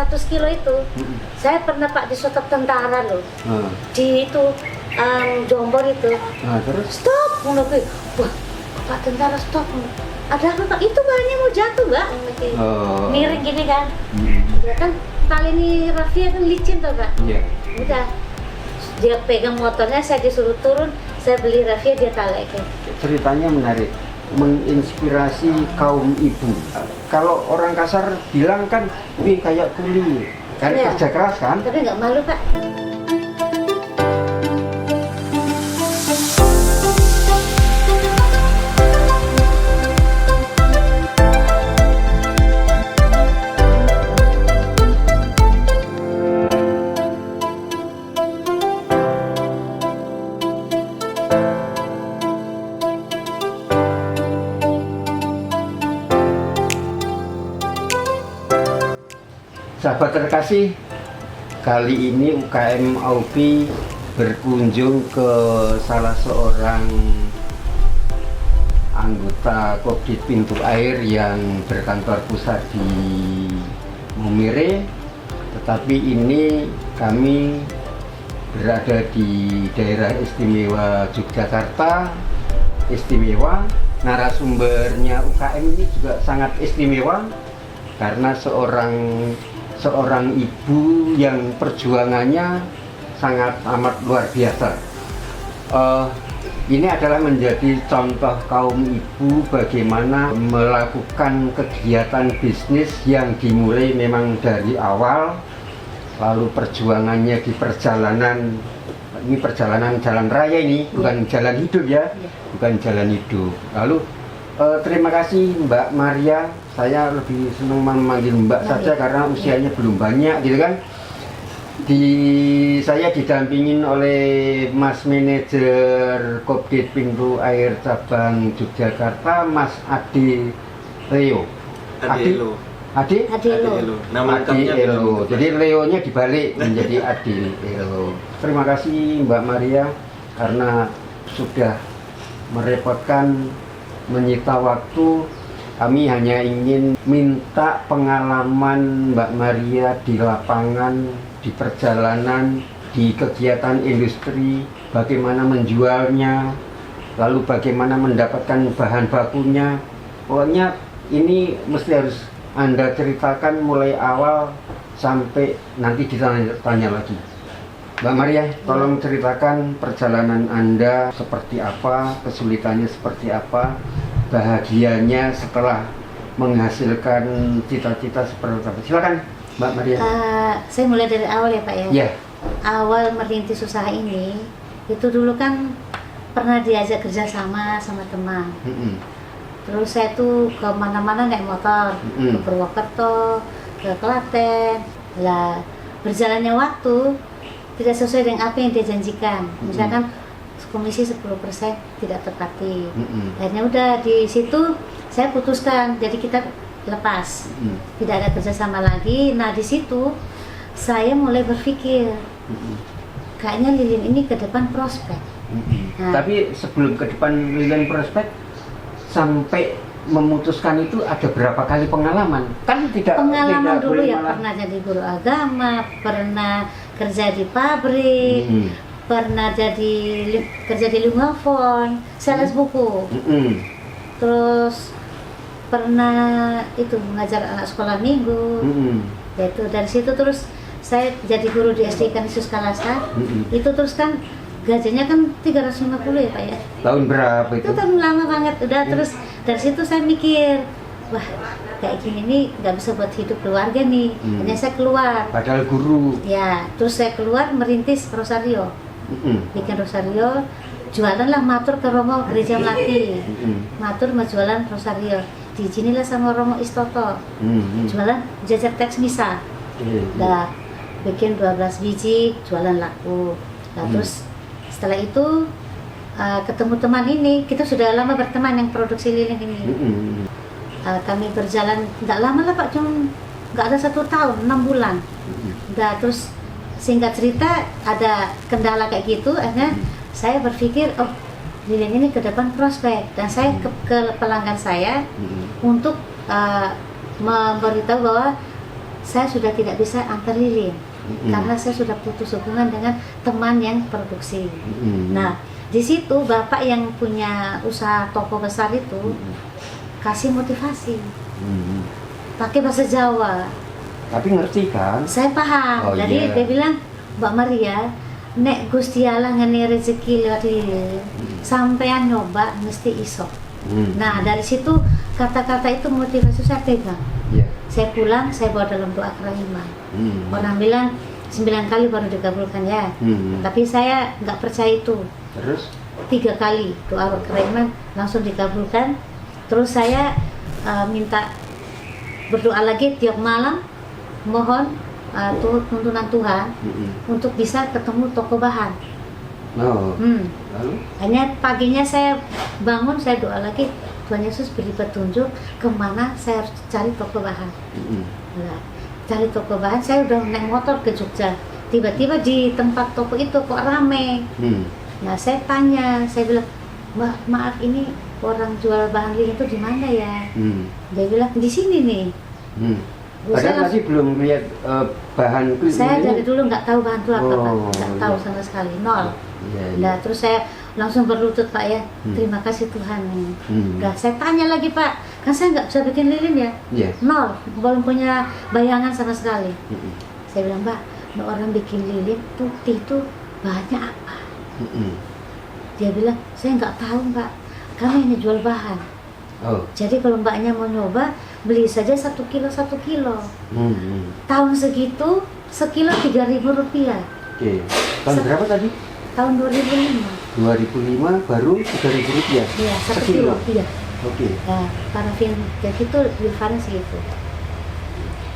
100 kilo itu. Saya pernah Pak di stop tentara loh. Di itu Jombor itu. Terus? Stop, menurut wah Pak tentara stop. Ada apa Pak? Itu bahannya mau jatuh Mbak. Miring gini kan. Ya kan tali ini rafia kan licin tuh Pak. Iya. Udah. Dia pegang motornya, saya disuruh turun, saya beli rafia, dia talekin. Ceritanya menarik, menginspirasi kaum ibu. Kalau orang kasar bilang kan, wih kayak kuli, kan Iya. kerja keras kan? Tapi nggak malu Pak. Sahabat terkasih, kali ini UKM Aupi berkunjung ke salah seorang anggota Kopdit Pintu Air yang berkantor pusat di Maumere. Tetapi ini kami berada di daerah istimewa Yogyakarta. Istimewa, narasumbernya UKM ini juga sangat istimewa karena seorang ibu yang perjuangannya sangat amat luar biasa. Ini adalah menjadi contoh kaum ibu bagaimana melakukan kegiatan bisnis yang dimulai memang dari awal, lalu perjuangannya di perjalanan, ini perjalanan jalan raya ini, bukan jalan hidup ya, bukan jalan hidup. Lalu terima kasih Mbak Maria. Saya lebih senang memanggil Mbak saja karena usianya belum banyak gitu kan. Saya didampingin oleh Mas Manajer Kopdit Pintu Air Cabang Yogyakarta, Mas Adi Leo. Adi Elo. Adi Elo. Nama lengkapnya Elo. Jadi Leo-nya dibalik menjadi Adi Elo. Terima kasih Mbak Maria karena sudah merepotkan, menyita waktu. Kami hanya ingin minta pengalaman Mbak Maria di lapangan, di perjalanan, di kegiatan industri, bagaimana menjualnya, lalu bagaimana mendapatkan bahan bakunya. Pokoknya ini mesti harus Anda ceritakan mulai awal sampai nanti ditanya lagi. Mbak Maria, tolong ceritakan perjalanan Anda seperti apa, kesulitannya seperti apa, bahagianya setelah menghasilkan cita-cita seperti apa. Silakan Mbak Maria. Saya mulai dari awal ya Pak ya. Iya. Awal merintis usaha ini, itu dulu kan pernah diajak kerja sama teman. Terus saya tuh kemana-mana naik motor, ke Purwokerto, ke Klaten. Lah berjalannya waktu tidak sesuai dengan apa yang dia janjikan. Misalkan komisi 10% tidak tepati. Akhirnya udah di situ saya putuskan, jadi kita lepas, tidak ada kerjasama lagi. Nah di situ saya mulai berpikir, kayaknya lilin ini ke depan prospek. Nah, tapi sebelum ke depan lilin prospek, sampai memutuskan itu ada berapa kali pengalaman? Kan pengalaman tidak dulu boleh ya malah. pernah jadi guru agama, pernah kerja di pabrik, pernah kerja di Lumafon, sales buku. Terus pernah itu mengajar anak sekolah minggu. Yaitu dari situ terus saya jadi guru di SD Ikan Yesus Kalasa. Itu terus kan gajinya kan 350 ya Pak ya. Tahun berapa itu? Itu tahun lama banget. Udah terus dari situ saya mikir, wah kayak gini nih nggak bisa buat hidup keluarga nih. Hanya saya keluar. Padahal guru. Ya, terus saya keluar merintis Rosario. Bikin Rosario, jualanlah matur ke Romo Gereja Melati. Matur mau jualan Rosario, diizinilah sama Romo Istoto. Jualan jajar teks misa. Nah, bikin 12 biji, jualan laku. Nah, terus setelah itu ketemu teman ini, kita sudah lama berteman yang produksi lilin ini. Kami berjalan nggak lama lah Pak, cuma nggak ada 1 tahun, 6 bulan. Nah, terus singkat cerita ada kendala kayak gitu, akhirnya saya berpikir oh lilin ini ke depan prospek, dan saya ke pelanggan saya untuk memberitahu bahwa saya sudah tidak bisa antar lilin karena saya sudah putus hubungan dengan teman yang produksi. Nah, di situ bapak yang punya usaha toko besar itu kasih motivasi, pakai bahasa Jawa. Tapi ngerti kan? Saya paham. Oh, Jadi iya. dia bilang, Mbak Maria, nek Gusti Allah ngene rezeki lewat lilin, sampean nyoba mesti iso. Nah, dari situ kata-kata itu motivasi saya pegang. Iya. Saya pulang, saya bawa dalam doa kerahiman. Orang bilang 9 kali baru dikabulkan ya. Tapi saya nggak percaya itu. Terus? 3 kali doa kerahiman langsung dikabulkan. Terus saya minta berdoa lagi tiap malam, mohon tuntunan Tuhan untuk bisa ketemu toko bahan. Oh. Lalu? Hanya paginya saya bangun, saya doa lagi, Tuhan Yesus beri petunjuk kemana saya harus cari toko bahan. Nah, cari toko bahan, saya udah naik motor ke Jogja. Tiba-tiba di tempat toko itu kok rame. Nah, saya tanya, saya bilang, Mbak, maaf ini orang jual bahan lilin itu di mana ya? Dia bilang di sini nih. Padahal tadi belum lihat bahan lilin. Saya dari dulu nggak tahu bahan itu apa, Pak. Nggak tahu iya. sama sekali, nol. Iya, iya. Nah, terus saya langsung berlutut, Pak ya, terima kasih Tuhan. Nah, saya tanya lagi, Pak, kan saya nggak bisa bikin lilin ya, Iya. nol, belum punya bayangan sama sekali. Saya bilang, Mbak, orang bikin lilin putih itu bahannya apa? Dia bilang, saya nggak tahu, Mbak, kami hanya jual bahan. Oh. Jadi kalau Mbaknya mau nyoba, beli saja 1 kilo 1 kilo. Tahun segitu, sekilo 3.000 rupiah. Oke. Tahun berapa tadi? Tahun 2005. 2005 baru 3.000 rupiah. Iya, 1 kilo. Iya. Oke. Nah, parafin kayak gitu Wilfaran segitu.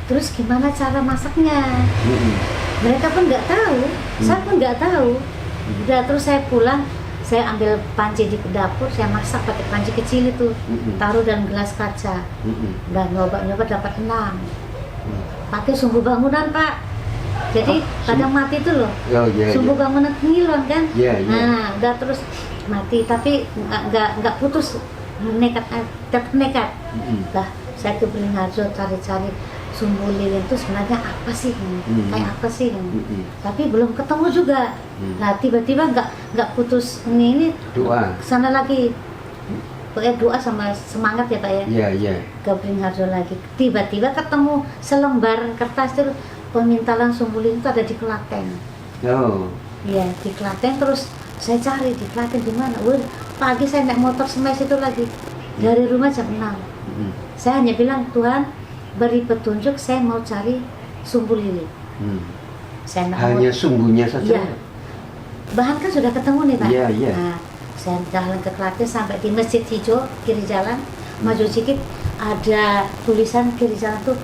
Terus gimana cara masaknya? Mereka pun nggak tahu, saya pun nggak tahu. Udah, terus saya pulang, saya ambil panci di dapur, saya masak pakai panci kecil itu, taruh dalam gelas kaca. Dan nyoba-nyoba dapat 6. Pakai sumbu bangunan, Pak. Jadi kadang mati itu loh. Oh, iya, Sumbu iya. bangunan nilon kan? Iya, iya. Nah, udah terus mati, tapi nggak putus, nekat, tetap nekat. Lah, saya ke Beringharjo cari-cari sumbu lilin itu sebenarnya apa sih? Kayak apa sih? Tapi belum ketemu juga. Nah, tiba-tiba nggak putus ini Doa. kesana lagi. Pokoknya doa sama semangat ya, Pak ya. Iya, iya. Ke Beringharjo lagi. Tiba-tiba ketemu selembar kertas itu pemintalan sumbu lilin itu ada di Klaten. Oh. Iya, di Klaten. Terus saya cari di Klaten di mana. Wah, pagi saya naik motor smash itu lagi. Dari rumah jam 6. Saya hanya bilang, Tuhan beri petunjuk, saya mau cari sumbu lilin. Saya Hanya sumbunya saja. Iya. Bahan kan sudah ketemu nih, Pak. Iya, iya. Nah, saya jalan ke Klaten sampai di Masjid Hijau, kiri jalan, maju sedikit ada tulisan kiri jalan tuh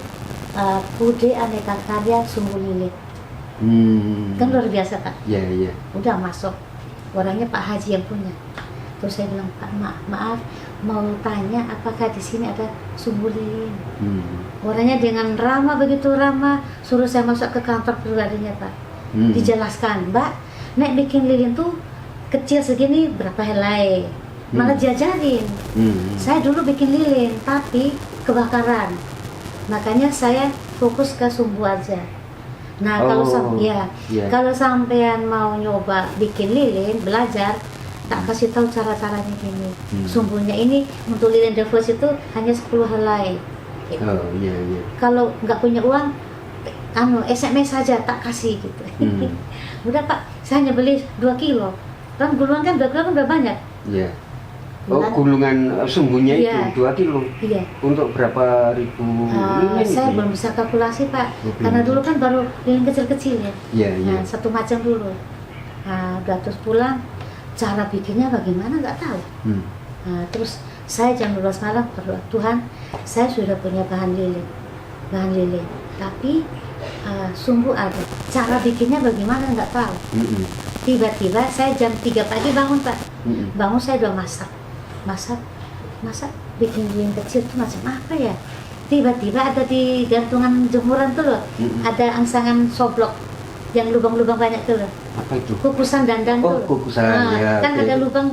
Bude Aneka Karya Sumbu Lilin. Kan luar biasa, Pak. Iya, iya. Udah masuk, orangnya Pak Haji yang punya. Terus saya bilang, Pak, maaf, mau tanya apakah di sini ada sumbu lilin. Orangnya dengan ramah, begitu ramah, suruh saya masuk ke kantor pribadinya, Pak. Dijelaskan, Mbak, nek bikin lilin tuh kecil segini berapa helai, malah diajarin. Saya dulu bikin lilin, tapi kebakaran. Makanya saya fokus ke sumbu aja. Nah, kalau kalau sampean mau nyoba bikin lilin, belajar, tak kasih tahu cara-caranya gini. Sumbunya ini untuk lilin Devos itu hanya 10 helai. Gitu. Oh, iya, iya. Kalau nggak punya uang, SMS saja tak kasih gitu. Udah, Pak, saya hanya beli 2 kilo. Kan gulungan kan 2 kilo kan udah banyak. Iya. Oh, gulungan sumbunya Iya. itu 2 kilo. Iya. Untuk berapa ribu lilin Saya itu? belum bisa kalkulasi, Pak. Karena dulu kan baru lilin kecil-kecil ya. Iya, iya. Nah, 1 macam dulu. Nah, udah terus pulang, cara bikinnya bagaimana nggak tahu. Nah, terus saya jam 12 malam berdoa, Tuhan, saya sudah punya bahan lilin, tapi sumbu ada. Cara bikinnya bagaimana nggak tahu. Tiba-tiba saya jam 3 pagi bangun, Pak. Bangun saya udah masak, bikin lilin kecil tuh macam apa ya? Tiba-tiba ada di gantungan jemuran tuh loh, ada angsangan soblok yang lubang-lubang banyak tuh loh. Apa itu? Kukusan dandan tuh. Oh, kukusan, ya. Kan Oke. ada lubang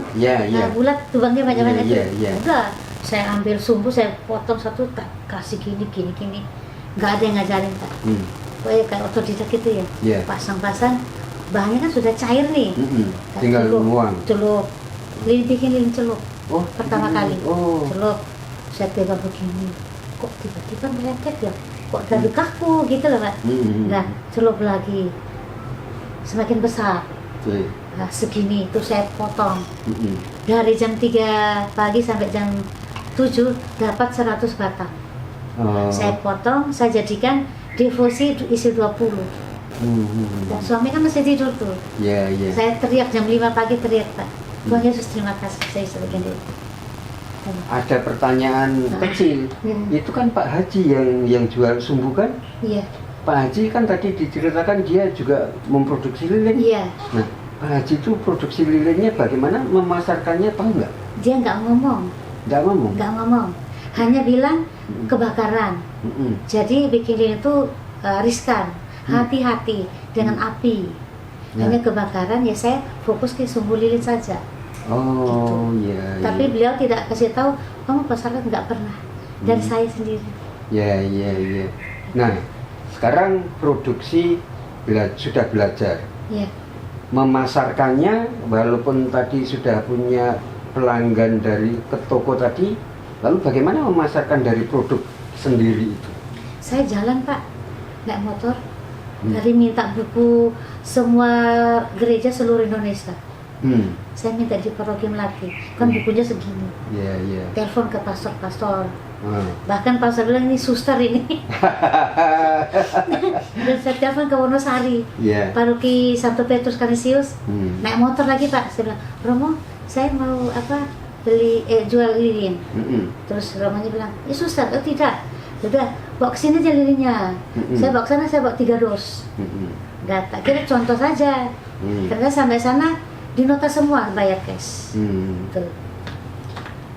bulat, lubangnya banyak-banyak Iya, tuh. iya. Udah, saya ambil sumbu, saya potong satu, tak kasih gini. nggak ada yang ngajarin Pak. Pokoknya kayak otodidak gitu ya. Iya. Pasang-pasang, bahannya kan sudah cair nih. Kayak Tinggal celup, nuang. celup, bikin lilin celup. Oh, Pertama kali Oh. celup, saya pegang begini, kok tiba-tiba melengket ya, kok dari kaku gitu loh Pak. Nah, celup lagi, semakin besar. Oke. Nah, segini itu saya potong. Dari jam 3 pagi sampai jam 7 dapat 100 batang. Oh. Saya potong, saya jadikan devosi isi 20. Dan suami kan masih tidur tuh. Iya, iya. Saya teriak jam 5 pagi, teriak Pak, Tuhan Yesus terima kasih, saya sebagian itu. Ada pertanyaan kecil. Itu kan Pak Haji yang jual sumbu kan? Iya, Pak Haji kan tadi diceritakan dia juga memproduksi lilin. iya. Nah, Pak Haji itu produksi lilinnya bagaimana, memasarkannya, tahu nggak? Dia nggak ngomong, Nggak ngomong. hanya bilang kebakaran. Jadi bikin lilin itu riskan, hati-hati dengan api. Hanya kebakaran, ya saya fokus ke sumbu lilin saja. Oh, Gitu. iya. Tapi iya. beliau tidak kasih tahu, kamu pasarkan, nggak pernah. Dari saya sendiri. Ya, ya, ya. Nah, sekarang produksi sudah belajar. Ya, Memasarkannya, walaupun tadi sudah punya pelanggan dari ke toko tadi, lalu bagaimana memasarkan dari produk sendiri itu? saya jalan Pak, naik motor. Dari minta buku semua gereja seluruh Indonesia. Saya minta di paroki Melati, kan bukunya segini. Ya, ya. Telepon ke pastor-pastor. Bahkan pastor bilang ini suster ini. Dan saya telepon ke Wonosari, Ya. paroki Santo Petrus Canisius. Hmm. Naik motor lagi Pak, saya bilang, Romo, saya mau beli jual lilin. Terus Romonya bilang, ya suster, oh tidak. Sudah, bawa ke sini aja lilinnya. Saya bawa ke sana, saya bawa 3 dos. Nggak, tak kira contoh saja. Ternyata sampai sana dinota semua, bayar cash. Tuh.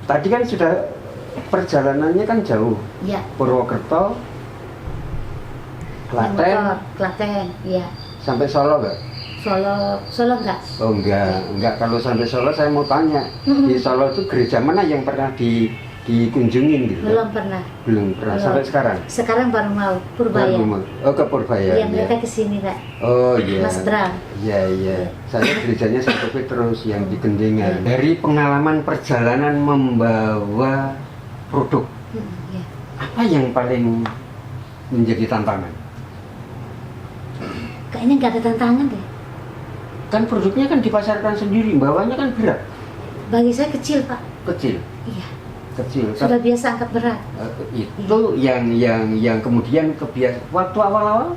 Tadi kan sudah perjalanannya kan jauh. Ya. Purwokerto, Naik Klaten, motor, Klaten, iya. sampai Solo nggak? Solo enggak. Oh enggak. Kalau sampai Solo saya mau tanya, di Solo itu gereja mana yang pernah dikunjungin gitu? Belum pernah. Belum pernah sampai sekarang. Sekarang baru mau Purbaya. Oh, ke Purbaya. Iya, mereka kesini Kak. Oh iya. Mas Bram. Iya, iya. Saya gerejanya Santo Petrus yang di Gendengan. Dari pengalaman perjalanan membawa produk, Iya. apa yang paling menjadi tantangan? Kayaknya nggak ada tantangan deh. Kan produknya kan dipasarkan sendiri, bawanya kan berat. Bagi saya kecil Pak. Kecil. Iya. Kecil. Sudah biasa angkat berat. Itu yang kemudian waktu awal-awal,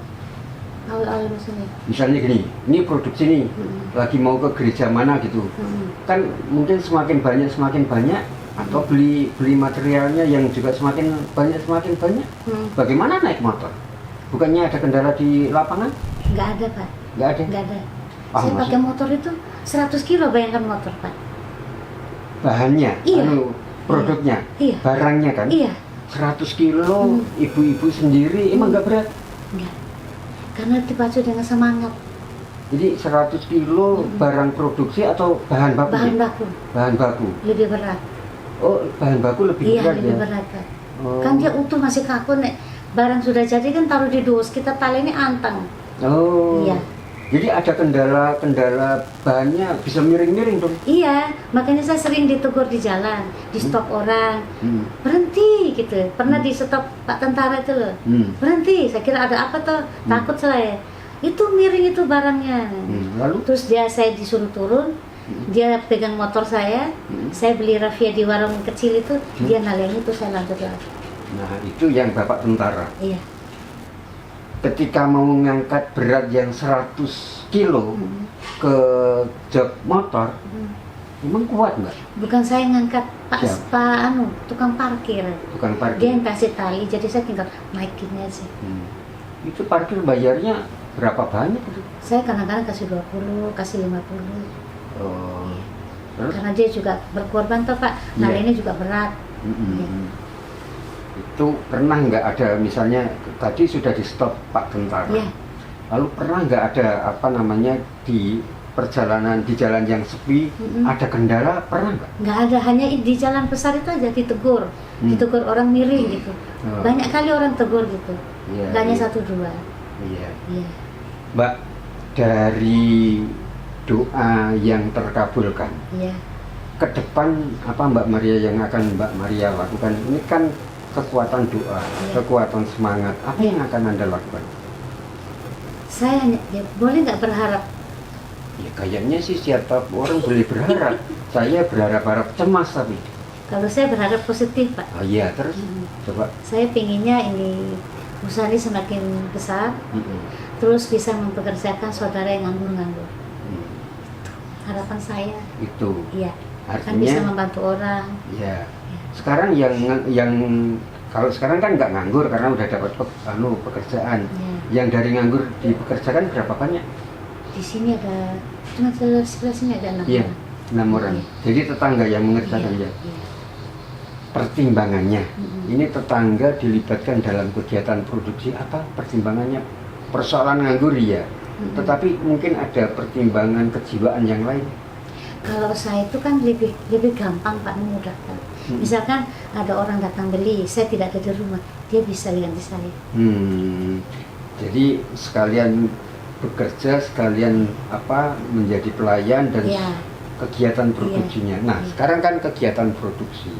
Awal-awal maksudnya. misalnya gini, ini produksi nih, lagi mau ke gereja mana gitu, kan mungkin semakin banyak, atau beli materialnya yang juga semakin banyak. Bagaimana naik motor? Bukannya ada kendala di lapangan? Nggak ada Pak. Nggak ada. Nggak ada. Ah, Saya maksud- pakai motor itu 100 kilo, bayangkan motor Pak. Bahannya, Iya. produknya, Iya. barangnya kan, Iya. 100 kilo, ibu-ibu sendiri, emang nggak berat? Enggak. Karena dipacu dengan semangat. Jadi 100 kilo barang produksi atau bahan baku? Bahan baku Bahan baku. lebih berat. Oh, bahan baku lebih Iya, berat lebih ya? berat Pak. Oh. Kan dia utuh masih kaku nek. Barang sudah jadi kan taruh di dus, kita tali ini anteng. Oh. Iya. Jadi ada kendala bahannya bisa miring-miring dong. Iya, makanya saya sering ditegur di jalan, di stop orang, berhenti gitu. Pernah di stop Pak Tentara itu loh, berhenti. Saya kira ada apa tuh, takut saya. Itu miring itu barangnya. Lalu? Terus saya disuruh turun, dia pegang motor saya beli raffia di warung kecil itu, dia naleng itu, saya lanjut lagi. Nah, itu yang Bapak tentara. Iya. Ketika mau mengangkat berat yang 100 kilo ke jok motor, emang kuat nggak? Bukan saya ngangkat, Pak, Siap. tukang parkir. Tukang Dia parkir. yang kasih tali, jadi saya tinggal naikin aja. Itu parkir bayarnya berapa banyak itu? Saya kadang-kadang kasih 20, kasih 50. Oh. Terus? Karena dia juga berkorban toh Pak, Iya. ini juga berat. Iya. Itu pernah nggak ada, misalnya tadi sudah di stop Pak Tentara, Iya. lalu pernah nggak ada apa namanya perjalanan di jalan yang sepi, ada kendala, pernah nggak? Nggak ada, hanya di jalan besar itu aja ditegur, ditegur orang miring gitu. Banyak kali orang tegur gitu, nggak hanya satu dua. Iya. Iya. Mbak, dari doa yang terkabulkan, Iya. ke depan apa Mbak Maria yang akan Mbak Maria lakukan? Ini kan kekuatan doa, kekuatan semangat. Apa yang akan Anda lakukan? Saya hanya, ya, boleh nggak berharap? Ya kayaknya sih siapa orang boleh berharap. Saya berharap cemas tapi. Kalau saya berharap positif, Pak. Oh iya, terus coba. Saya pinginnya ini usaha ini semakin besar, terus bisa mempekerjakan saudara yang nganggur-nganggur. Harapan saya. Itu. Iya. Artinya, kan bisa membantu orang. Iya. Sekarang yang kalau sekarang kan nggak nganggur karena udah dapat pekerjaan. Yang dari nganggur dipekerjakan berapa banyak? Di sini ada, cuma sebelah sini ada 6 Iya, orang. 6 orang. Jadi tetangga yang mengerjakan ya. Pertimbangannya, ini tetangga dilibatkan dalam kegiatan produksi apa? Pertimbangannya persoalan nganggur ya. Tetapi mungkin ada pertimbangan kejiwaan yang lain. Kalau saya itu kan lebih gampang Pak, memudahkan. Misalkan ada orang datang beli, saya tidak ada di rumah, dia bisa ganti saya. Jadi sekalian bekerja, sekalian menjadi pelayan dan kegiatan produksinya. Nah, sekarang kan kegiatan produksi.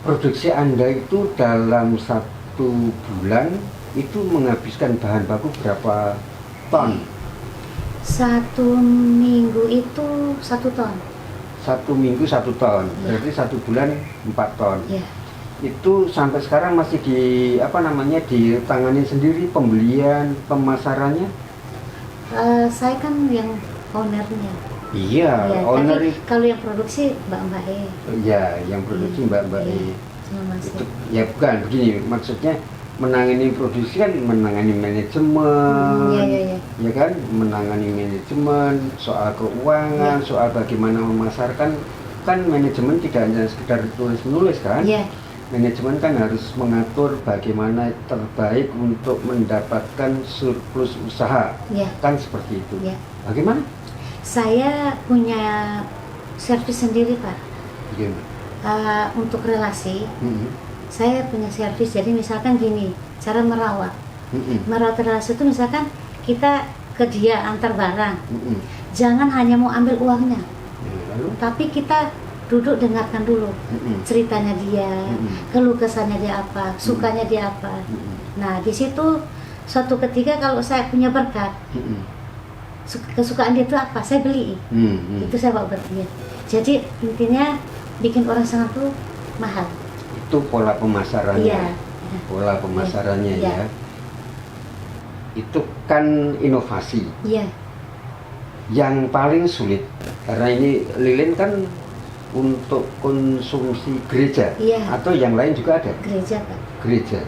Produksi Anda itu dalam 1 bulan itu menghabiskan bahan baku berapa ton? 1 minggu itu 1 ton. 1 minggu 1 ton, berarti 1 bulan 4 ton. Itu sampai sekarang masih ditangani sendiri pembelian, pemasarannya? Saya kan yang ownernya. Iya, owner. Tapi kalau yang produksi Mbak E. Iya, yang produksi Mbak E. Itu, ya bukan begini, maksudnya menangani produksi kan menangani manajemen, ya kan, menangani manajemen, soal keuangan, soal bagaimana memasarkan, kan manajemen tidak hanya sekedar tulis-menulis kan. Manajemen kan harus mengatur bagaimana terbaik untuk mendapatkan surplus usaha, kan seperti itu. Bagaimana? Saya punya servis sendiri Pak. Untuk relasi, saya punya servis. Jadi misalkan gini, cara merawat, merawat relasi itu misalkan kita ke dia antar barang, jangan hanya mau ambil uangnya, tapi kita duduk dengarkan dulu ceritanya dia, keluh kesahnya dia apa, sukanya dia apa. Nah di situ suatu ketika kalau saya punya berkat, kesukaan dia itu apa, saya beli. Itu saya bawa buat dia. Jadi intinya bikin orang senang tuh mahal. Itu pola pemasarannya. Pola pemasarannya ya. Itu kan inovasi. Yang paling sulit karena ini lilin kan untuk konsumsi gereja, atau yang lain juga ada? Gereja Pak. Gereja.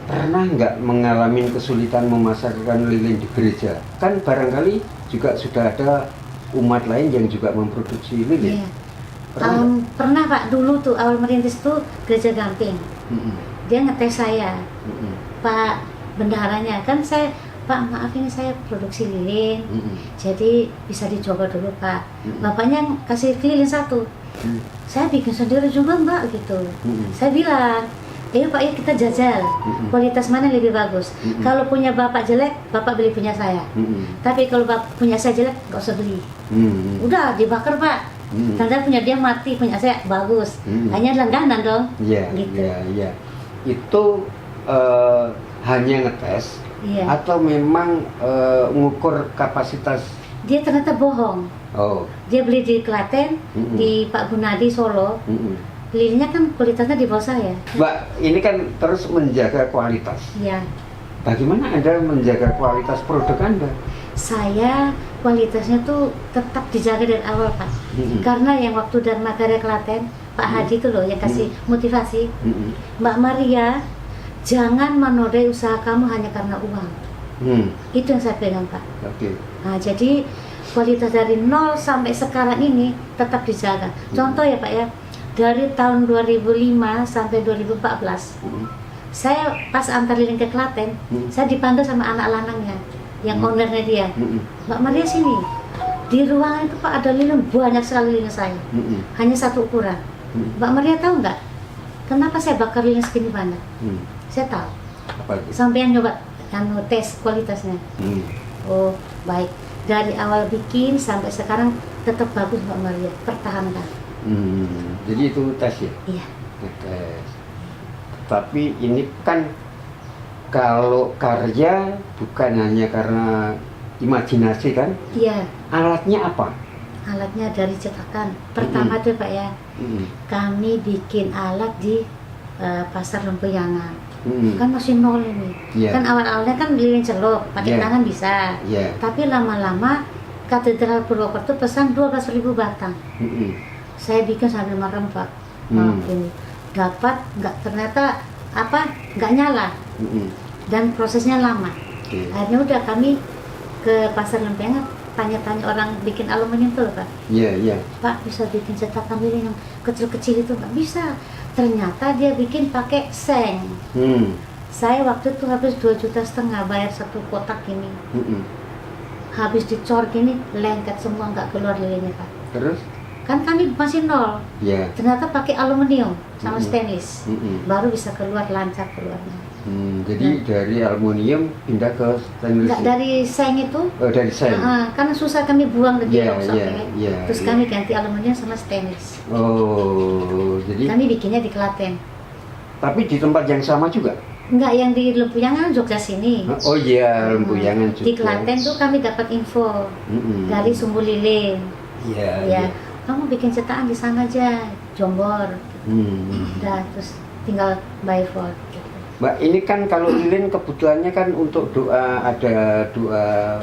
Pernah nggak mengalami kesulitan memasarkan lilin di gereja? Kan barangkali juga sudah ada umat lain yang juga memproduksi lilin. Pernah Pak, dulu tuh awal merintis tuh gereja Gamping. Dia ngetes saya, Pak bendaharanya, kan saya, Pak maaf ini saya produksi lilin, jadi bisa dicoba dulu Pak. Bapaknya kasih lilin 1, saya bikin sendiri juga Mbak gitu. Saya bilang, ayo Pak ya kita jajal, kualitas mana lebih bagus. Kalau punya Bapak jelek, Bapak beli punya saya. Tapi kalau Bapak punya saya jelek, nggak usah beli. Udah dibakar Pak. Tanda punya dia mati, punya saya bagus. Hanya langganan dong. Gitu. Itu hanya ngetes. Atau memang mengukur kapasitas? Dia ternyata bohong. Dia beli di Klaten, di Pak Gunadi Solo. Lilinnya kan kualitasnya di bawah saya. Mbak, ini kan terus menjaga kualitas. Bagaimana Anda menjaga kualitas produk Anda? Saya kualitasnya tuh tetap dijaga dari awal Pak. Karena yang waktu Dharma Karya Klaten, Pak Hadi itu loh yang kasih motivasi. Mbak Maria, jangan menodai usaha kamu hanya karena uang. Itu yang saya pegang Pak. Nah jadi kualitas dari 0 sampai sekarang ini tetap dijaga. Contoh ya Pak ya, dari tahun 2005 sampai 2014 saya pas antar lilin ke Klaten, saya dipanggil sama anak lanangnya, yang ownernya dia. Mbak Maria sini, di ruangan itu Pak ada lilin, banyak sekali lilin saya, hanya satu ukuran. Mbak Maria tahu nggak kenapa saya bakar lilin segini banyak? Saya tahu. Apa itu? Sampai yang nyoba tes kualitasnya. Oh baik, dari awal bikin sampai sekarang tetap bagus Mbak Maria, pertahankan. Jadi itu tes ya? Iya. Tes. Tapi ini kan kalau karya bukan hanya karena imajinasi kan? Iya. Alatnya apa? Alatnya dari cetakan. Pertama tuh Pak ya, kami bikin alat di pasar Lempuyangan. Kan masih nol ini. Yeah. Kan awal-awalnya kan lilin celup, pakai Yeah. tangan bisa. Yeah. Tapi lama-lama Katedral Purwokerto pesan 12.000 batang. Saya bikin sambil merem Pak. Ini dapat ternyata nggak nyala. Dan prosesnya lama. Akhirnya udah kami ke pasar Lempuyangan tanya-tanya orang bikin aluminium tuh Pak. Iya. Pak bisa bikin cetakan lilin yang kecil-kecil itu nggak bisa. Ternyata dia bikin pakai seng. Saya waktu itu habis 2,5 juta bayar satu kotak ini. Habis dicor gini lengket semua, nggak keluar lilinnya Pak. Terus? Kan kami masih nol. Ya. Ternyata pakai aluminium sama stainless. Baru bisa keluar lancar keluarnya. Jadi dari aluminium pindah ke stainless. Nggak dari seng itu. Dari seng. Karena susah kami buang lagi Yeah, Terus kami ganti aluminium sama stainless. Oh, jadi. Kami bikinnya di Klaten. Tapi di tempat yang sama juga? Enggak, yang di Lempuyangan Jogja sini. Oh iya, Lempuyangan juga. Di Klaten tuh kami dapat info dari Sumbu Lilin. Iya. Kamu bikin cetakan di sana aja, Jombor. Udah, terus tinggal buy for. Gitu. Mbak, ini kan kalau lilin kebutuhannya kan untuk doa, ada doa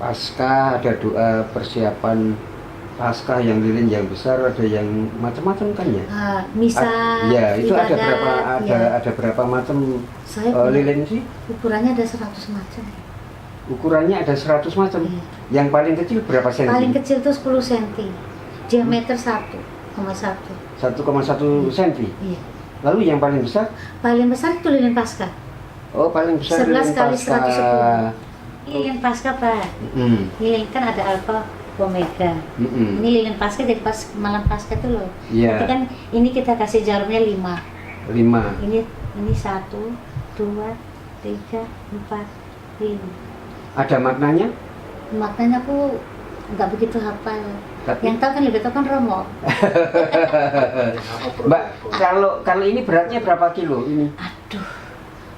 Paskah, ada doa persiapan Paskah yang lilin yang besar, ada yang macam-macam kan ya? Misa. Ya, itu ibadat, ada berapa macam lilin sih? Ukurannya ada 100 macam. Ukurannya ada 100 macam. Iya. Yang paling kecil berapa senti? Paling kecil tuh 10 cm. Diameter 1,1. 1,1 senti. Iya. Lalu yang paling besar? Paling besar itu lilin Paskah. Oh, paling besar 11 lilin kali Paskah. 110. Lilin Paskah Pak. Lilin kan ada alfa, omega. Ini lilin Paskah jadi pas malam Paskah tuh loh. Iya. Nanti kan ini kita kasih jarumnya 5. 5. Ini 1, 2, 3, 4, 5. Ada maknanya? Maknanya aku nggak begitu hafal. Tapi- Yang tahu kan lebih tahu kan Romo. Mbak, kalau ini beratnya berapa kilo ini? Aduh,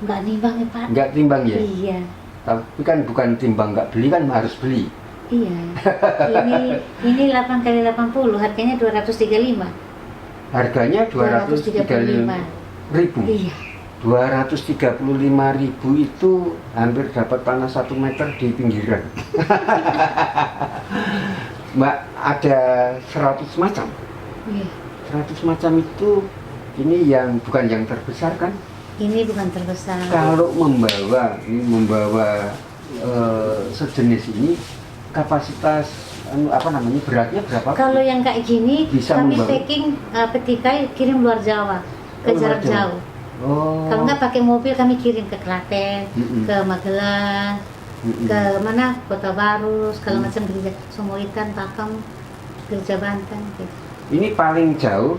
nggak nimbang ya Pak. Nggak timbang ya? Iya. Tapi kan bukan timbang nggak beli, kan harus beli. Iya. Ini 8 kali 80, harganya 235. Harganya 235.000. Iya. 235.000 itu hampir dapat tanah 1 meter di pinggiran. Mbak, ada 100 macam. Iya. 100 macam itu ini yang bukan yang terbesar kan? Ini bukan terbesar. Kalau membawa sejenis ini kapasitas beratnya berapa? Kalau yang kayak gini Bisa kami membawa. packing petikai kirim luar Jawa ke Luar jarak Jawa. jauh. Oh. Kalau nggak pakai mobil kami kirim ke Klaten, ke Magelang, ke mana Kota Baru, segala macam gereja Somoitan, Pakem, Gereja Banten. Gitu. Ini paling jauh,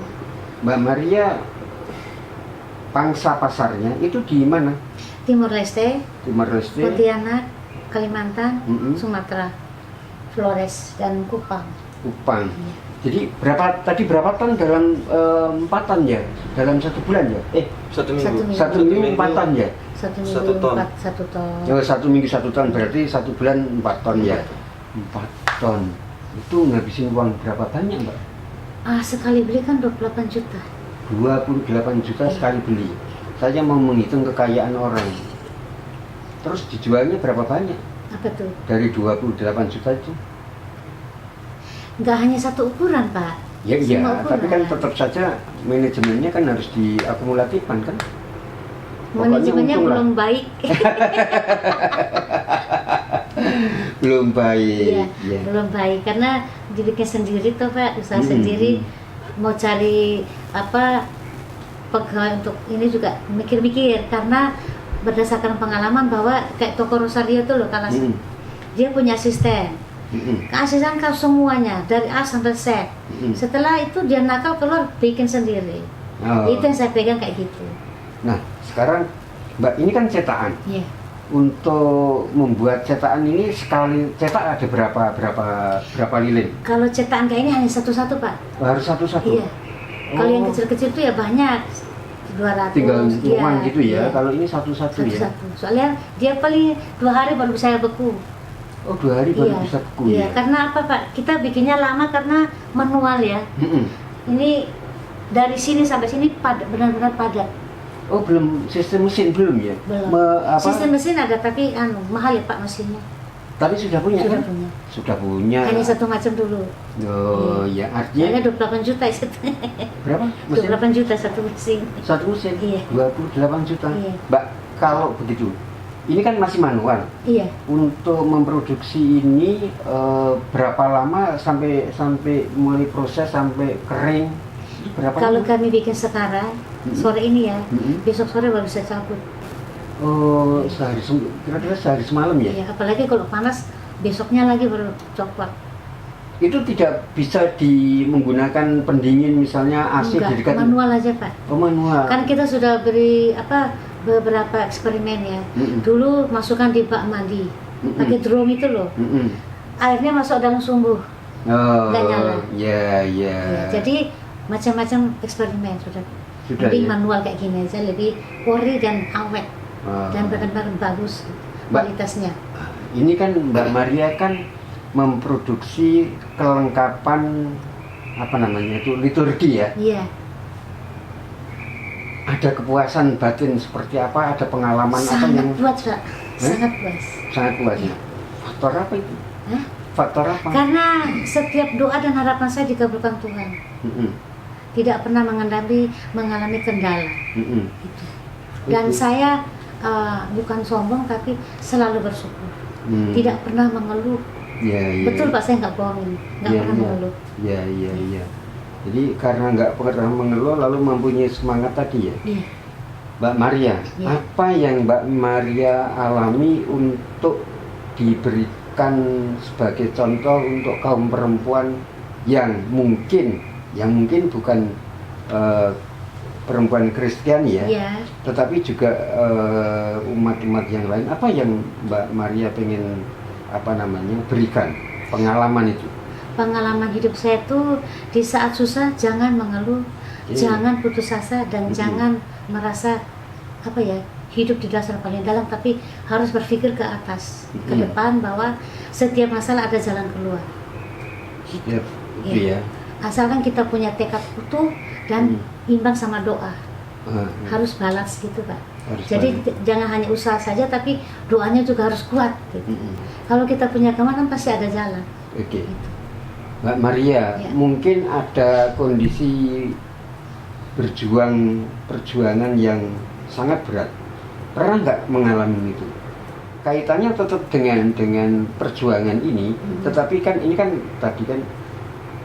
Mbak Maria, pangsa pasarnya itu di mana? Timur Leste, Timor Leste. Pontianak, Kalimantan, Mm-mm. Sumatera, Flores dan Kupang. Kupang. Iya. Jadi berapa ton dalam 4 ton ya? Dalam 1 bulan ya? 1 Satu minggu. minggu. 1 minggu 4 ton ya? Satu minggu 1 ton. 1 ton. Oh, 1 minggu 1 ton, berarti 1 bulan 4 ton ya? 4 ton. Itu ngabisin uang berapa banyak, Mbak? Sekali beli kan 28 juta. 28 juta sekali beli. Saya mau menghitung kekayaan orang. Terus dijualnya berapa banyak? Apa tuh? Dari 28 juta itu? Nggak hanya satu ukuran, Pak. Ya iya, Semua tapi kan ukuran. tetap saja manajemennya kan harus diakumulatifkan kan? Manajemennya untung lah. belum baik. Belum baik. Iya, Ya. belum baik karena dibikin sendiri tuh Pak, usaha sendiri. Mau cari pegawai untuk ini juga mikir-mikir karena berdasarkan pengalaman bahwa kayak toko Rosario tuh loh kalau dia punya asisten. Asisten kan semuanya dari A sampai Z. Setelah itu dia nakal keluar bikin sendiri. Itu yang saya pegang kayak gitu. Nah sekarang Mbak ini kan cetakan. Iya. Untuk membuat cetakan ini sekali cetak ada berapa lilin? Kalau cetakan kayak ini hanya satu-satu Pak. Harus satu-satu? Iya. Kalau yang kecil-kecil itu ya banyak, 200. Tinggal nuang gitu ya. Iya. Kalau ini satu-satu ya. Soalnya dia paling 2 hari baru bisa beku. Oh 2 hari baru bisa beku Iya. ya. Karena apa Pak? Kita bikinnya lama karena manual ya. Ini dari sini sampai sini benar-benar padat. Oh belum sistem mesin belum ya? Belum. Sistem mesin ada tapi mahal ya Pak mesinnya. Tapi sudah punya Sudah kan? punya. Sudah punya. Hanya satu macam dulu. Oh ya artinya. Hanya 28 juta itu. Berapa? Mesin? 28 juta satu mesin. Satu mesin? Iya. 28 juta. Iya. Mbak kalau begitu, ini kan masih manual. Iya. Untuk memproduksi ini berapa lama sampai mulai proses sampai kering? Berapa Kalau lama? kami bikin sekarang sore ini ya, besok sore baru bisa cabut. Oh kira-kira sehari semalam ya? Iya, apalagi kalau panas besoknya lagi baru coklat. Itu tidak bisa menggunakan pendingin misalnya AC Enggak, dekat. manual aja Pak. Oh manual. Kan kita sudah beri beberapa eksperimen ya. Dulu masukkan di bak mandi, pakai drum itu loh. Airnya masuk dalam sumbu, nggak nyala. Ya. Jadi macam-macam eksperimen sudah. Lebih ya? manual kayak gini aja, lebih ori dan awet dan benar-benar bagus kualitasnya. Ini kan Mbak Maria kan memproduksi kelengkapan apa namanya itu liturgi ya. Iya. Ada kepuasan batin seperti apa? Ada pengalaman Sangat apa yang puas, Pak. Sangat puas. sangat puas ya? Iya. Faktor apa itu? Hah? Faktor apa? Karena setiap doa dan harapan saya dikabulkan Tuhan. Tidak pernah mengalami kendala. Gitu. Dan saya bukan sombong tapi selalu bersyukur. Tidak pernah mengeluh. Ya. Betul Pak, saya nggak bohongin, nggak pernah mengeluh. Ya. Jadi karena nggak pernah mengeluh lalu mempunyai semangat tadi ya. Iya. Mbak Maria, Iya. apa yang Mbak Maria alami untuk diberikan sebagai contoh untuk kaum perempuan yang mungkin bukan perempuan Kristen ya, tetapi juga umat-umat yang lain. Apa yang Mbak Maria pengen berikan pengalaman itu? Pengalaman hidup saya tuh di saat susah jangan mengeluh, jangan putus asa dan jangan merasa hidup di dasar paling dalam, tapi harus berpikir ke atas, ke depan bahwa setiap masalah ada jalan keluar. Iya. Asalkan kita punya tekad utuh dan imbang sama doa. Harus balance gitu Pak. Jadi jangan hanya usaha saja tapi doanya juga harus kuat gitu. Kalau kita punya kemauan pasti ada jalan. Oke. Gitu. Mbak Maria, mungkin ada kondisi perjuangan yang sangat berat. Pernah nggak mengalami itu? Kaitannya tetap dengan perjuangan ini, tetapi kan ini kan tadi kan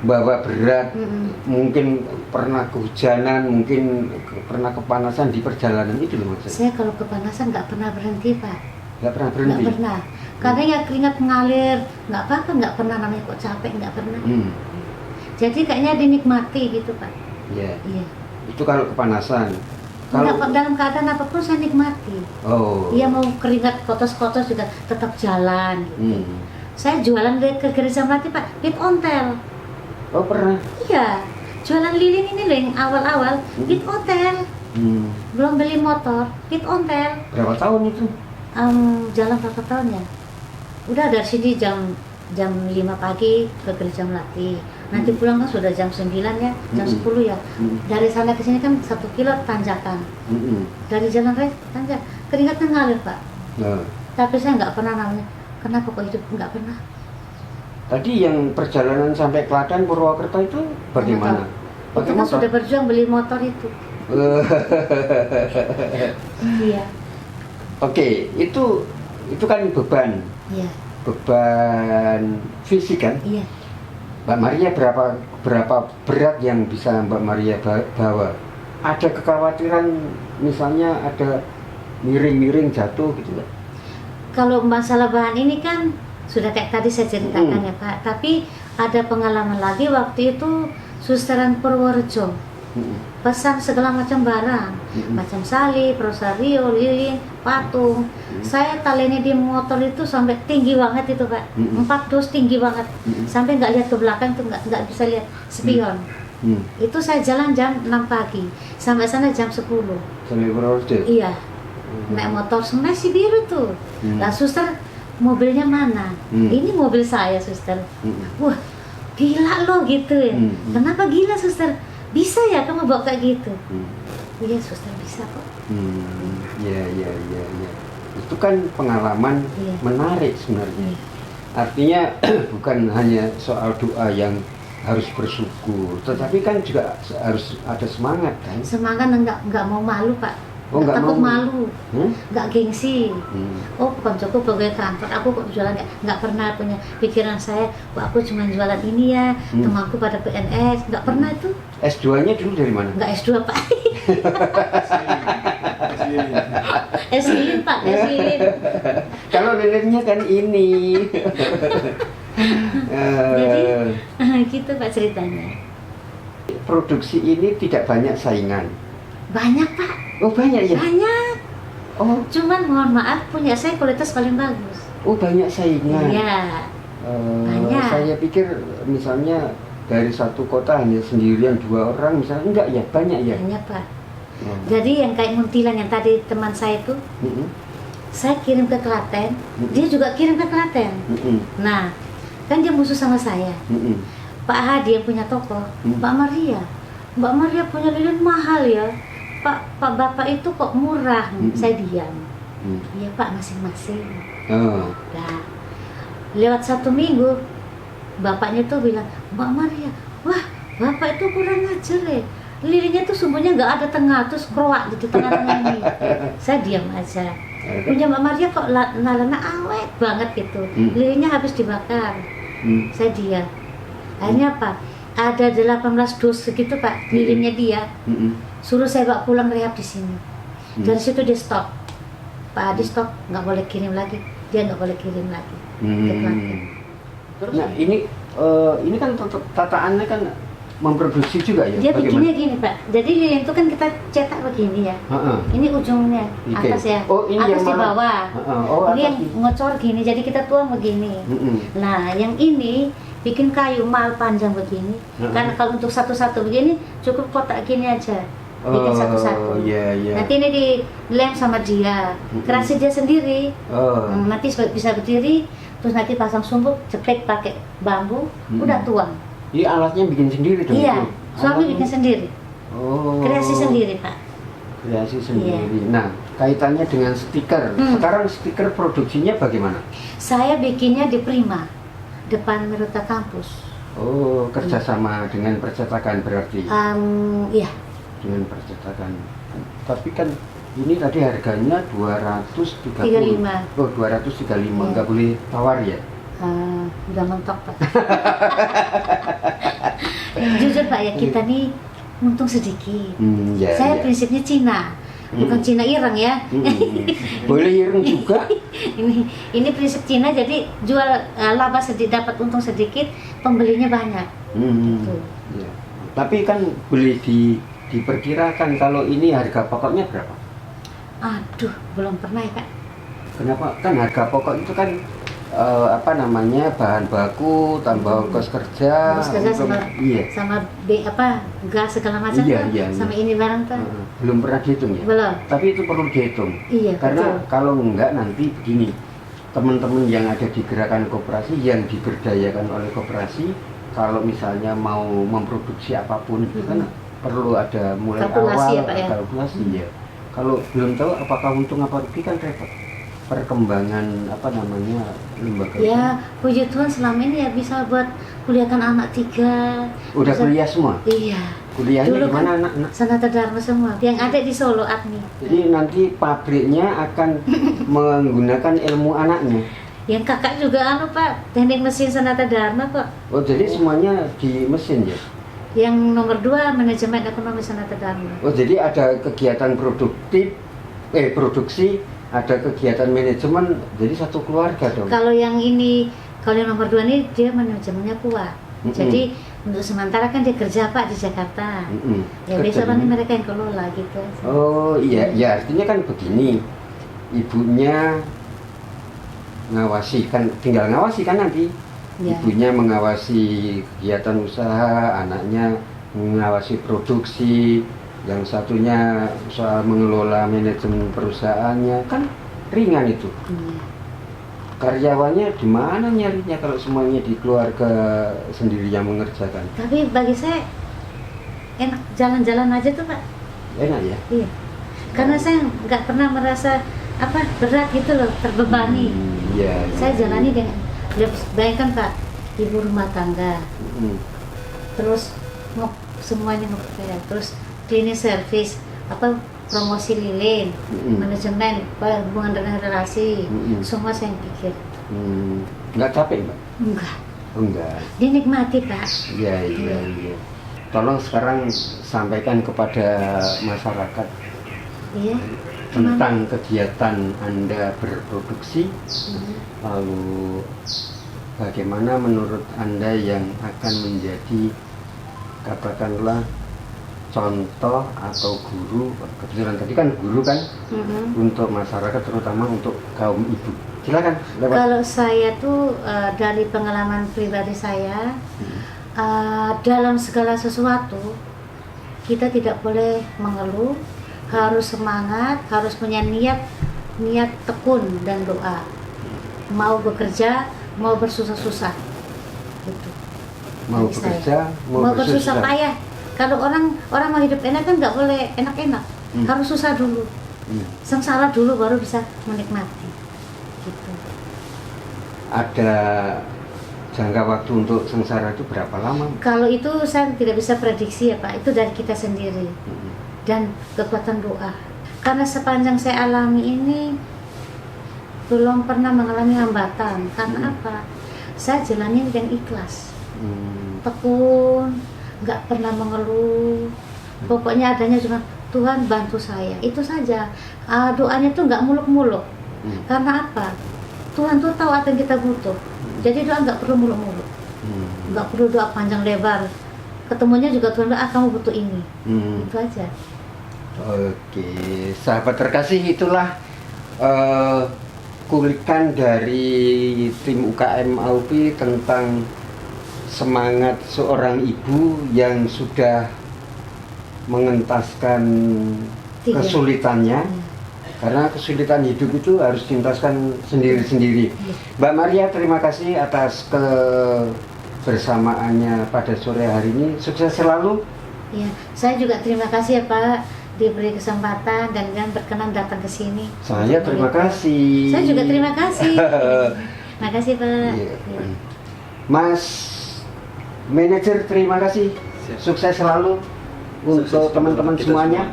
bawa berat, mungkin pernah kehujanan, mungkin pernah kepanasan di perjalanan itu loh maksudnya. Saya kalau kepanasan nggak pernah berhenti Pak. Nggak pernah berhenti? Nggak pernah, karena ya keringat mengalir, nggak apa-apa, nggak pernah namanya kok capek, nggak pernah. Jadi kayaknya dinikmati gitu Pak. Iya. Iya. Itu kalau kepanasan. Kalau dalam keadaan apapun saya nikmati. Oh. Iya, mau keringat kotos-kotos juga tetap jalan gitu. Saya jualan ke gereja Melati Pak, pit ontel. Oh pernah? Iya, jualan lilin ini loh yang awal-awal, pit ontel. Belum beli motor, pit ontel. Berapa tahun itu? Jalan berapa tahun ya? Udah dari sini jam 5 pagi ke gereja Melati. Nanti pulang kan sudah jam 9 ya, jam 10 ya. Dari sana ke sini kan 1 kilo tanjakan. Dari jalan raya tanjak, keringatnya ngalir Pak. Tapi saya nggak pernah namanya, kenapa kok hidup nggak pernah. Tadi yang perjalanan sampai Klaten, Purwokerto itu bagaimana? Itu kan sudah berjuang beli motor itu. Iya. Oke, itu kan beban. Iya. Beban fisik kan? Iya. Mbak Maria berapa berat yang bisa Mbak Maria bawa? Ada kekhawatiran misalnya ada miring-miring jatuh gitu kan? Kalau masalah bahan ini kan sudah kayak tadi saya ceritakan ya Pak. Tapi ada pengalaman lagi waktu itu Susteran Purworejo pesan segala macam barang, macam salib, rosario, lilin, patung. Saya talinya di motor itu sampai tinggi banget itu Pak, 4 dos tinggi banget, sampai nggak lihat ke belakang tuh, nggak bisa lihat spion. Itu saya jalan jam 6 pagi, sampai sana jam 10. Sampai Purworejo? Iya, naik motor Smash biru tuh. Lah suster, mobilnya mana? Ini mobil saya suster. Wah, gila loh gitu ya. Kenapa gila suster? Bisa ya kamu bawa kayak gitu? Iya suster, bisa kok. Ya. Itu kan pengalaman menarik sebenarnya. Artinya bukan hanya soal doa yang harus bersyukur, tetapi kan juga harus ada semangat kan? Semangat, nggak mau malu Pak. Oh, nggak takut mau. malu, nggak gengsi. Oh bukan cukup pegawai kantor, aku kok jualan nggak pernah punya pikiran saya, wah aku cuma jualan ini ya, temanku pada PNS, nggak pernah itu. S2-nya dulu dari mana? Nggak S2 Pak. S lilin Pak, S lilin. Kalau lilinnya kan ini. Jadi gitu Pak ceritanya. Produksi ini tidak banyak saingan. Banyak Pak. Oh banyak ya? Banyak. Oh, Cuman mohon maaf punya saya kualitas paling bagus. oh banyak saingan. Iya. Banyak. Saya pikir misalnya dari satu kota hanya sendirian 2 orang misalnya, enggak ya, banyak ya? Banyak Pak. Jadi yang kayak Muntilan yang tadi teman saya itu, saya kirim ke Klaten, dia juga kirim ke Klaten. Nah, kan dia musuh sama saya. Pak Hadi yang punya toko, Mbak Maria punya lilin mahal ya. Pak Bapak itu kok murah. Saya diam. Iya Pak, masing-masing. Nah, lewat 1 minggu, bapaknya tuh bilang, Mbak Maria, wah Bapak itu kurang ajar ya. Lilinnya tuh sumbunya nggak ada tengah, terus kroak di tengah-tengah ini. Saya diam aja. Punya Mbak Maria kok nalana awet banget gitu. Lilinnya habis dibakar. Saya diam. Akhirnya apa? Ada 18 dos segitu Pak, lilinnya dia. Suruh saya bawa pulang rehab di sini. Dari situ dia stop. Pak Adi stop, nggak boleh kirim lagi. Dia nggak boleh kirim lagi ke Klaten. Nah ini kan tataannya kan memproduksi juga ya? Dia bikinnya gini Pak. Jadi lilin itu kan kita cetak begini ya. Ini ujungnya atas ya. Oh, ini atas yang di mana? bawah. Ini yang atas. ngecor gini. Jadi kita tuang begini. Nah, yang ini bikin kayu mal panjang begini. Karena kalau untuk satu-satu begini cukup kotak gini aja. Bikin satu-satu. Nanti ini dilem sama dia. Kerasi dia sendiri. Nanti bisa berdiri. Terus nanti pasang sumbu, jepit pakai bambu, udah tuang. Jadi alatnya bikin sendiri dong? Iya, suami bikin sendiri. Oh. Kreasi sendiri Pak. Kreasi sendiri. Nah, kaitannya dengan stiker. Sekarang stiker produksinya bagaimana? Saya bikinnya di Prima, depan Meruta kampus. Oh, kerjasama dengan percetakan berarti? Iya. Dengan percetakan. Tapi kan ini tadi harganya 235. Oh, 235. Nggak boleh tawar ya? Udah mentok Pak. Jujur Pak ya, kita nih untung sedikit. Saya prinsipnya Cina, bukan Cina ireng ya. Boleh ireng juga. ini prinsip Cina, jadi jual laba sedikit dapat untung sedikit, pembelinya banyak. Gitu. Ya. Tapi kan boleh diperkirakan kalau ini harga pokoknya berapa? Aduh, belum pernah ya Kak. Kenapa? Kan harga pokok itu kan bahan baku tambah ongkos kerja, sama gas segala macam sama ini barang tuh. Belum pernah dihitung ya? Belum. Tapi itu perlu dihitung. Iya, karena betul. kalau enggak nanti begini, teman-teman yang ada di gerakan koperasi yang diberdayakan oleh koperasi, kalau misalnya mau memproduksi apapun itu kan perlu ada mulai kalkulasi awal ya, Pak, ya? kalkulasi ya. Kalau belum tahu apakah untung apa rugi kan repot. Perkembangan lembaga ya puji Tuhan selama ini ya bisa buat kuliahkan anak 3. Udah bisa, kuliah semua? Iya. Kuliahnya dulu gimana kan anak-anak? Sanata Dharma semua yang ada di Solo Agni. Jadi nanti pabriknya akan menggunakan ilmu anaknya. Yang kakak juga Pak, teknik mesin Sanata Dharma kok. Oh jadi semuanya di mesin ya? Yang nomor 2 manajemen ekonomi Sanata Dharma. Oh jadi ada kegiatan produksi ada kegiatan manajemen, jadi satu keluarga dong. Kalau yang ini, kalau yang nomor 2 ini dia manajemennya kuat. Jadi untuk sementara kan dia kerja Pak di Jakarta. Ya besok nanti mereka yang kelola gitu. Oh iya, ya artinya kan begini, ibunya ngawasi kan, tinggal ngawasi kan nanti. Ya. Ibunya mengawasi kegiatan usaha, anaknya mengawasi produksi, yang satunya soal mengelola manajemen perusahaannya, kan ringan itu. Karyawannya di mana nyarinya kalau semuanya di keluarga sendiri yang mengerjakan? Tapi bagi saya enak jalan-jalan aja tuh Pak. Enak ya? Iya. Karena saya nggak pernah merasa berat gitu loh, terbebani. Iya. Saya jalani dengan, bayangkan Pak, ibu rumah tangga, terus mau semuanya mau saya, terus cleaning service, promosi lilin, manajemen, hubungan dengan relasi, semua saya yang pikir. Nggak capek Mbak? Enggak. Dinikmati Pak. Iya. Tolong sekarang sampaikan kepada masyarakat tentang kegiatan Anda berproduksi, lalu bagaimana menurut Anda yang akan menjadi, katakanlah, contoh atau guru, kebetulan tadi kan guru kan, untuk masyarakat, terutama untuk kaum ibu. Silakan. Kalau saya tuh dari pengalaman pribadi saya, dalam segala sesuatu kita tidak boleh mengeluh, harus semangat, harus punya niat tekun dan doa. Mau bekerja, mau bersusah-susah, gitu. Mau bekerja, mau bersusah payah. Kalau orang mau hidup enak kan nggak boleh enak-enak, harus susah dulu, sengsara dulu baru bisa menikmati. Gitu. Ada jangka waktu untuk sengsara itu berapa lama? Kalau itu saya tidak bisa prediksi ya Pak, itu dari kita sendiri dan kekuatan doa. Karena sepanjang saya alami ini belum pernah mengalami hambatan. Karena apa? Saya jalani dengan ikhlas, tekun, nggak pernah mengeluh. Pokoknya adanya cuma Tuhan bantu saya, itu saja. Doanya tuh nggak muluk-muluk. Karena apa? Tuhan tuh tahu apa yang kita butuh. Jadi doa nggak perlu muluk-muluk, nggak perlu doa panjang lebar. Ketemunya juga Tuhan, kamu butuh ini, itu aja. Oke, sahabat terkasih, itulah kulikan dari tim UKM AUPI tentang semangat seorang ibu yang sudah mengentaskan kesulitannya. Karena kesulitan hidup itu harus dituntaskan sendiri-sendiri. Mbak Maria, terima kasih atas kebersamaannya pada sore hari ini. Sukses selalu. Ya, saya juga terima kasih ya Pak, diberi kesempatan dan berkenan datang ke sini. Saya terima kasih. Saya juga terima kasih. Terima kasih Pak. Ya. Mas manajer, terima kasih. Sukses selalu untuk teman-teman semuanya.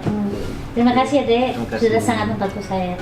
Terima kasih ya Dek, sudah sangat membantu saya.